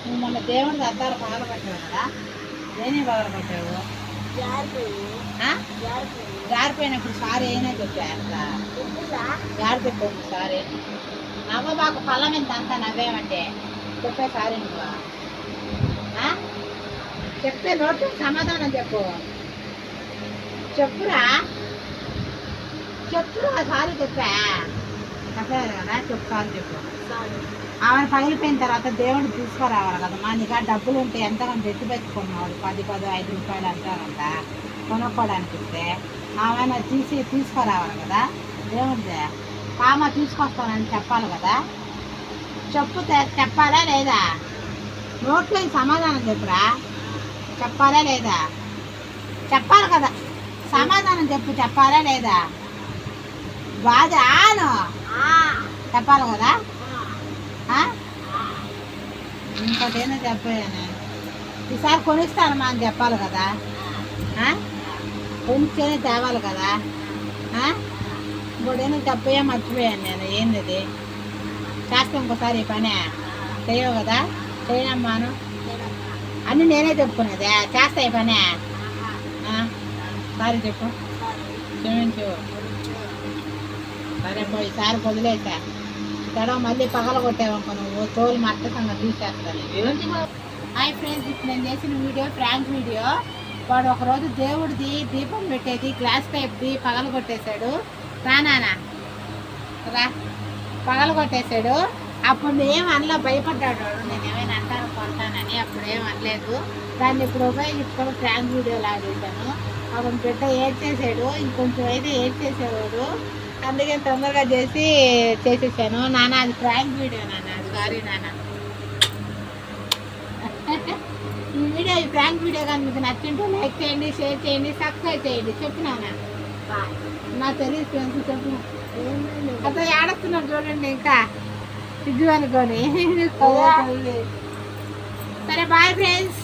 నువ్వు మొన్న దేవుడికి అద్దాలు పగల కొట్టావు కదా, నేనే పగల కొట్టావు. జారిపోయినప్పుడు సారీ అయినా చెప్పా అట్లా జారిపోయింది సారీ. నవ్వబాకు పళ్ళ మీద అంతా నవ్వేమంటే చెప్పే సారీ నువ్వు చెప్తే నోటి సమాధానం చెప్పురా చెప్పురా సారీ చెప్పా చెప్పలేదు కదా, చెప్పు సారీ చెప్పు. ఆమె పగిలిపోయిన తర్వాత దేవుడిని తీసుకురావాలి కదమ్మా. నీకు డబ్బులు ఉంటే ఎంతగానో తెచ్చి పెట్టుకున్నాడు, 10, 5 రూపాయలు అంటారంట కొనుక్కోవడానికి ఇస్తే ఆమె తీసుకురావాలి కదా దేవుడిదే. కామ తీసుకొస్తానని చెప్పాలి కదా, చెప్పాలా లేదా? నోట్లో సమాధానం చెప్పురా, చెప్పాలా లేదా? చెప్పాలి కదా, సమాధానం చెప్పు, చెప్పాలా లేదా? బాగా చెప్పాలి కదా. ఇంకోటేనా చెప్పాను, ఈసారి కొనిస్తానమ్మా అని చెప్పాలి కదా, కొనిస్తేనే తేవాలి కదా. ఇంకోటేనా చెప్పయా మర్చిపోయాను నేను. ఏంది చేస్తా ఇంకోసారి ఈ పని చేయవు కదా, చేయనమ్మాను అన్నీ నేనే చెప్పుకునేది. చేస్తా ఈ పని సారీ చెప్పు, క్షమించు. సరే పోయి ఈసారి వదిలేసా తడవ మళ్ళీ పగల కొట్టావనుకో నువ్వు తోలు మట్టంగా తీసేస్తాను. హాయ్ ఫ్రెండ్స్, ఇప్పుడు నేను చేసిన వీడియో ప్రాంక్ వీడియో. వాడు ఒకరోజు దేవుడిది దీపం పెట్టేది గ్లాస్ టైప్ది పగల కొట్టేశాడు. రానా రా పగల కొట్టేశాడు. అప్పుడు ఏమనలా, భయపడ్డాడు వాడు, నేను ఏమైనా అంటాను కొంటానని. అప్పుడు ఏం అనలేదు. దాన్ని ఇప్పుడు ఉపయోగించుకొని ప్రాంక్ వీడియో లాగా చేశాను. అప్పుడు బిడ్డ ఏడ్చేసాడు, ఇంకొంచెం అయితే ఏడ్చేసేవాడు. అందుకే తొందరగా చేసేసాను. నాన్న అది ప్రాంక్ వీడియో నాన్న, అది సారీ నాన్న. ఈ ప్రాంక్ వీడియో కానీ మీకు నచ్చింటే లైక్ చేయండి, షేర్ చేయండి, సబ్స్క్రైబ్ చేయండి. చెప్పు నాన్న, నాకు తెలియదు ఫ్రెండ్స్. చెప్పు అతను ఏడుస్తున్నాడు చూడండి, ఇంకా సిగ్గు అనుకోని. సరే బాయ్ ఫ్రెండ్స్.